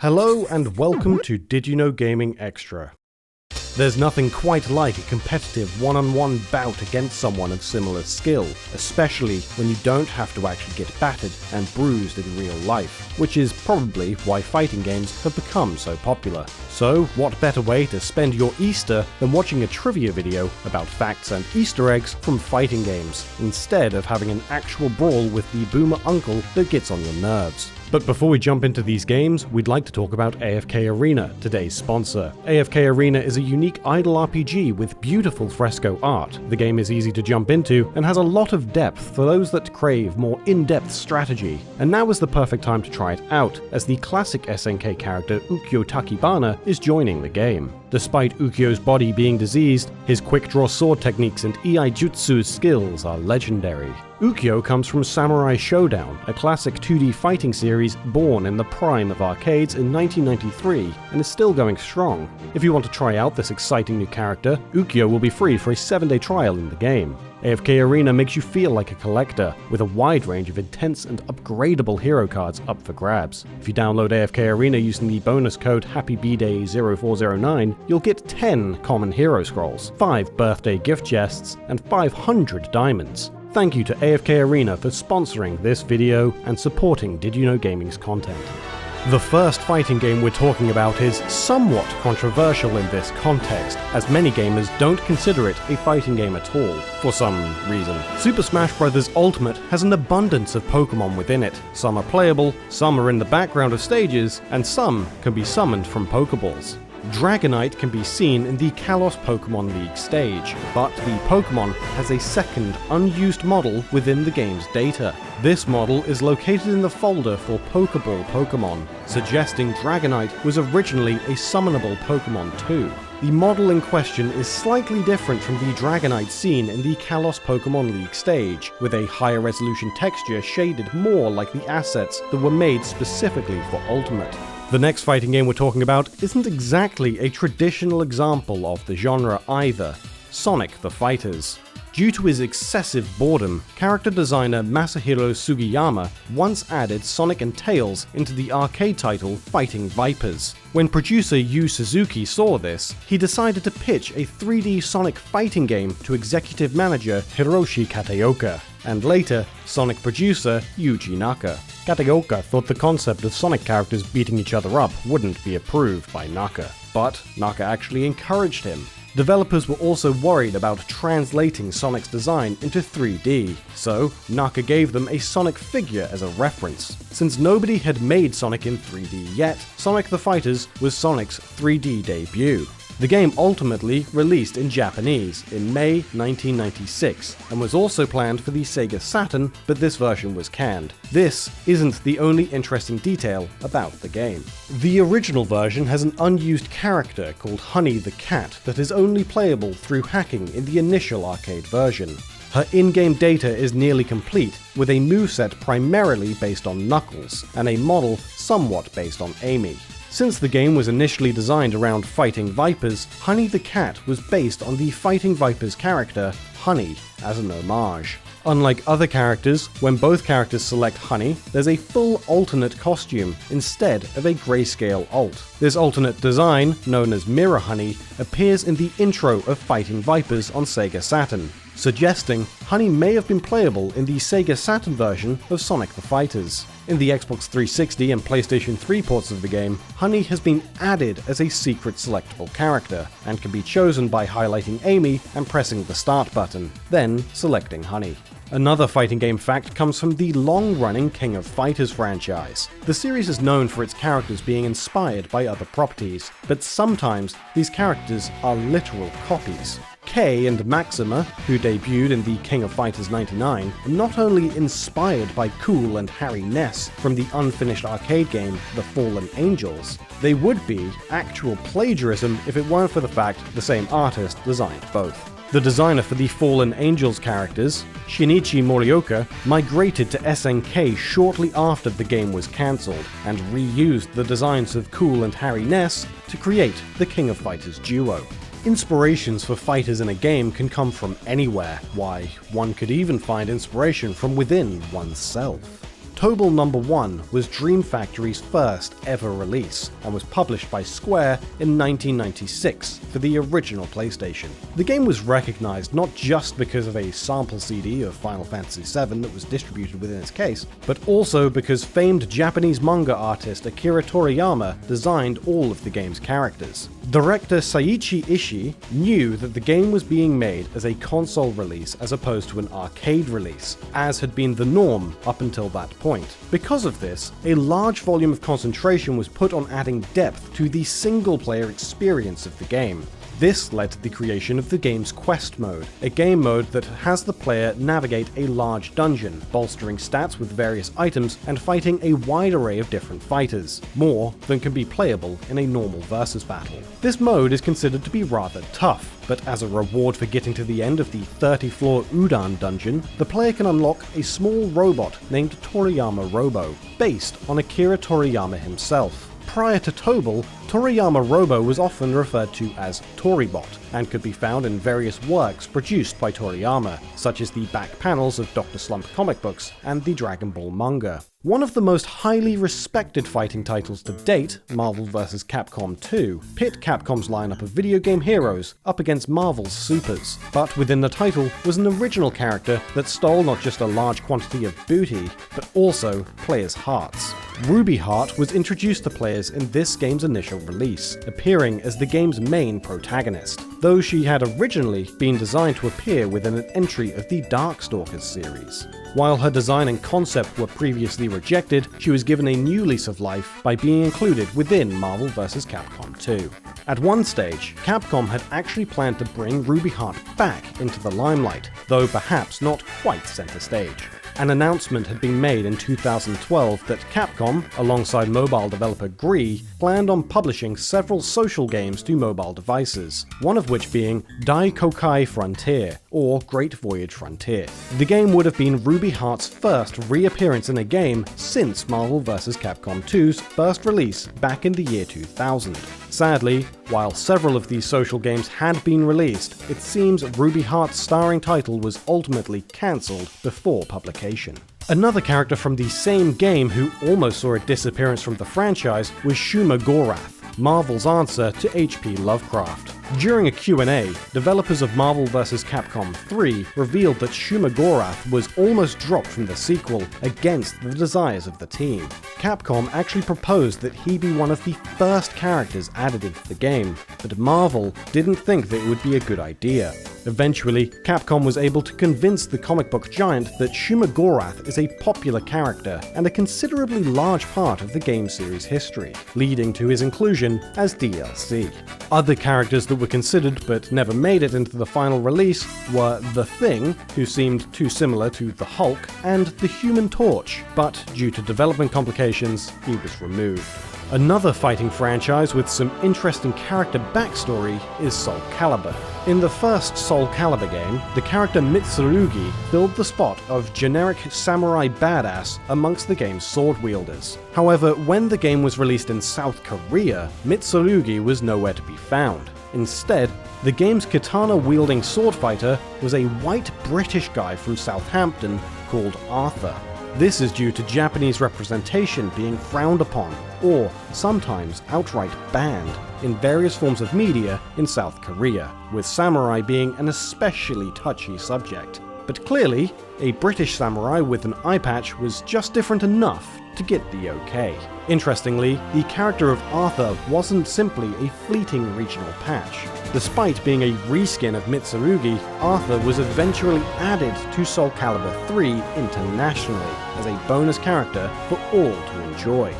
Hello and welcome to Did You Know Gaming Extra. There's nothing quite like a competitive one-on-one bout against someone of similar skill, especially when you don't have to actually get battered and bruised in real life, which is probably why fighting games have become so popular. So what better way to spend your Easter than watching a trivia video about facts and Easter eggs from fighting games, instead of having an actual brawl with the boomer uncle that gets on your nerves. But before we jump into these games, we'd like to talk about AFK Arena, today's sponsor. AFK Arena is a unique idle RPG with beautiful fresco art. The game is easy to jump into and has a lot of depth for those that crave more in-depth strategy. And now is the perfect time to try it out, as the classic SNK character Ukyo Takibana is joining the game. Despite Ukyo's body being diseased, his quick-draw sword techniques and Iaijutsu skills are legendary. Ukyo comes from Samurai Showdown, a classic 2D fighting series born in the prime of arcades in 1993 and is still going strong. If you want to try out this exciting new character, Ukyo will be free for a 7-day trial in the game. AFK Arena makes you feel like a collector, with a wide range of intense and upgradable hero cards up for grabs. If you download AFK Arena using the bonus code HAPPYBDAY0409, you'll get 10 common hero scrolls, 5 birthday gift chests, and 500 diamonds. Thank you to AFK Arena for sponsoring this video and supporting Did You Know Gaming's content. The first fighting game we're talking about is somewhat controversial in this context, as many gamers don't consider it a fighting game at all, for some reason. Super Smash Bros. Ultimate has an abundance of Pokémon within it. Some are playable, some are in the background of stages, and some can be summoned from Pokeballs. Dragonite can be seen in the Kalos Pokemon League stage, but the Pokemon has a second unused model within the game's data. This model is located in the folder for Pokeball Pokemon, suggesting Dragonite was originally a summonable Pokemon too. The model in question is slightly different from the Dragonite seen in the Kalos Pokemon League stage, with a higher resolution texture shaded more like the assets that were made specifically for Ultimate. The next fighting game we're talking about isn't exactly a traditional example of the genre either: Sonic the Fighters. Due to his excessive boredom, character designer Masahiro Sugiyama once added Sonic and Tails into the arcade title Fighting Vipers. When producer Yu Suzuki saw this, he decided to pitch a 3D Sonic fighting game to executive manager Hiroshi Kataoka, and later Sonic producer Yuji Naka. Kataoka thought the concept of Sonic characters beating each other up wouldn't be approved by Naka, but Naka actually encouraged him. Developers were also worried about translating Sonic's design into 3D, so Naka gave them a Sonic figure as a reference. Since nobody had made Sonic in 3D yet, Sonic the Fighters was Sonic's 3D debut. The game ultimately released in Japanese in May 1996, and was also planned for the Sega Saturn, but this version was canned. This isn't the only interesting detail about the game. The original version has an unused character called Honey the Cat that is only playable through hacking in the initial arcade version. Her in-game data is nearly complete, with a moveset primarily based on Knuckles, and a model somewhat based on Amy. Since the game was initially designed around Fighting Vipers, Honey the Cat was based on the Fighting Vipers character, Honey, as an homage. Unlike other characters, when both characters select Honey, there's a full alternate costume instead of a grayscale alt. This alternate design, known as Mirror Honey, appears in the intro of Fighting Vipers on Sega Saturn, suggesting Honey may have been playable in the Sega Saturn version of Sonic the Fighters. In the Xbox 360 and PlayStation 3 ports of the game, Honey has been added as a secret selectable character, and can be chosen by highlighting Amy and pressing the start button, then selecting Honey. Another fighting game fact comes from the long-running King of Fighters franchise. The series is known for its characters being inspired by other properties, but sometimes these characters are literal copies. Kay and Maxima, who debuted in the King of Fighters 99, are not only inspired by Cool and Harry Ness from the unfinished arcade game The Fallen Angels, they would be actual plagiarism if it weren't for the fact the same artist designed both. The designer for the Fallen Angels characters, Shinichi Morioka, migrated to SNK shortly after the game was cancelled, and reused the designs of Cool and Harry Ness to create the King of Fighters duo. Inspirations for fighters in a game can come from anywhere. Why, one could even find inspiration from within oneself. Tobal No. 1 was Dream Factory's first ever release, and was published by Square in 1996 for the original PlayStation. The game was recognized not just because of a sample CD of Final Fantasy VII that was distributed within its case, but also because famed Japanese manga artist Akira Toriyama designed all of the game's characters. Director Seiichi Ishii knew that the game was being made as a console release as opposed to an arcade release, as had been the norm up until that point. Because of this, a large volume of concentration was put on adding depth to the single-player experience of the game. This led to the creation of the game's Quest mode, a game mode that has the player navigate a large dungeon, bolstering stats with various items and fighting a wide array of different fighters, more than can be playable in a normal versus battle. This mode is considered to be rather tough, but as a reward for getting to the end of the 30-floor Udan dungeon, the player can unlock a small robot named Toriyama Robo, based on Akira Toriyama himself. Prior to Tobal, Toriyama Robo was often referred to as Toribot, and could be found in various works produced by Toriyama, such as the back panels of Dr. Slump comic books and the Dragon Ball manga. One of the most highly respected fighting titles to date, Marvel Vs Capcom 2, pit Capcom's lineup of video game heroes up against Marvel's supers. But within the title was an original character that stole not just a large quantity of booty, but also players' hearts. Ruby Heart was introduced to players in this game's initial release, appearing as the game's main protagonist, though she had originally been designed to appear within an entry of the Darkstalkers series. While her design and concept were previously rejected, she was given a new lease of life by being included within Marvel vs Capcom 2. At one stage, Capcom had actually planned to bring Ruby Heart back into the limelight, though perhaps not quite center stage. An announcement had been made in 2012 that Capcom, alongside mobile developer Gree, planned on publishing several social games to mobile devices, one of which being DYKG Frontier, or Great Voyage Frontier. The game would have been Ruby Heart's first reappearance in a game since Marvel vs Capcom 2's first release back in the year 2000. Sadly, while several of these social games had been released, it seems Ruby Heart's starring title was ultimately cancelled before publication. Another character from the same game who almost saw a disappearance from the franchise was Shuma Gora, Marvel's answer to H.P. Lovecraft. During a Q&A, developers of Marvel vs Capcom 3 revealed that Shuma Gora was almost dropped from the sequel against the desires of the team. Capcom actually proposed that he be one of the first characters added into the game, but Marvel didn't think that it would be a good idea. Eventually, Capcom was able to convince the comic book giant that Shuma Gora is a popular character and a considerably large part of the game series history, leading to his inclusion as DLC. Other characters that were considered but never made it into the final release were The Thing, who seemed too similar to the Hulk, and the Human Torch, but due to development complications, he was removed. Another fighting franchise with some interesting character backstory is SoulCalibur. In the first SoulCalibur game, the character Mitsurugi filled the spot of generic samurai badass amongst the game's sword wielders. However, when the game was released in South Korea, Mitsurugi was nowhere to be found. Instead, the game's katana-wielding sword fighter was a white British guy from Southampton called Arthur. This is due to Japanese representation being frowned upon, or sometimes outright banned, in various forms of media in South Korea, with samurai being an especially touchy subject. But clearly, a British samurai with an eye patch was just different enough to get the okay. Interestingly, the character of Arthur wasn't simply a fleeting regional patch. Despite being a reskin of Mitsurugi, Arthur was eventually added to SoulCalibur 3 internationally as a bonus character for all to enjoy.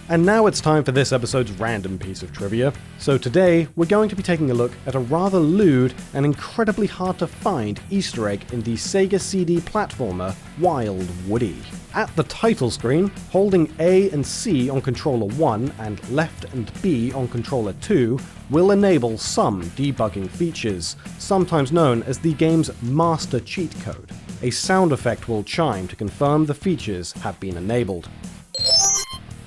And now it's time for this episode's random piece of trivia. So today, we're going to be taking a look at a rather lewd and incredibly hard to find Easter egg in the Sega CD platformer Wild Woody. At the title screen, holding A and C on controller 1 and left and B on controller 2 will enable some debugging features, sometimes known as the game's master cheat code. A sound effect will chime to confirm the features have been enabled.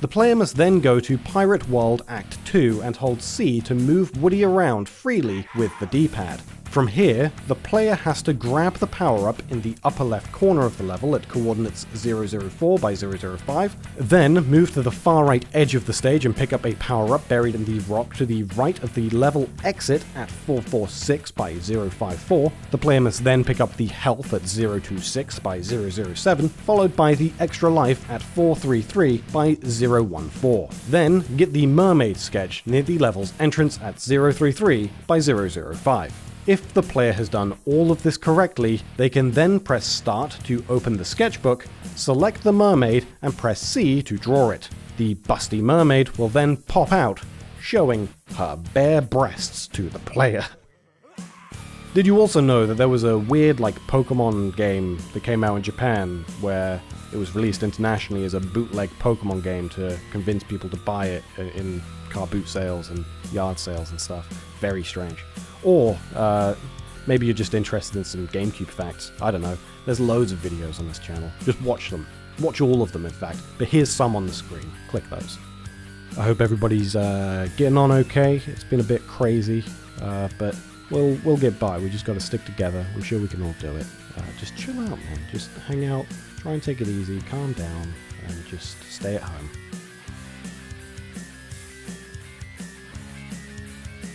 The player must then go to Pirate World Act 2 and hold C to move Woody around freely with the D-pad. From here, the player has to grab the power-up in the upper left corner of the level at coordinates 004 by 005, then move to the far right edge of the stage and pick up a power-up buried in the rock to the right of the level exit at 446 by 054. The player must then pick up the health at 026 by 007, followed by the extra life at 433 by 014. Then get the mermaid sketch near the level's entrance at 033 by 005. If the player has done all of this correctly, they can then press Start to open the sketchbook, select the mermaid, and press C to draw it. The busty mermaid will then pop out, showing her bare breasts to the player. Did you also know that there was a weird Pokemon game that came out in Japan where it was released internationally as a bootleg Pokemon game to convince people to buy it in car boot sales and yard sales and stuff? Very strange. Or maybe you're just interested in some GameCube facts. I don't know. There's loads of videos on this channel. Just watch them. Watch all of them, in fact. But here's some on the screen. Click those. I hope everybody's getting on okay. It's been a bit crazy, but we'll get by. We just got to stick together. I'm sure we can all do it. Just chill out, man. Just hang out. Try and take it easy. Calm down. And just stay at home.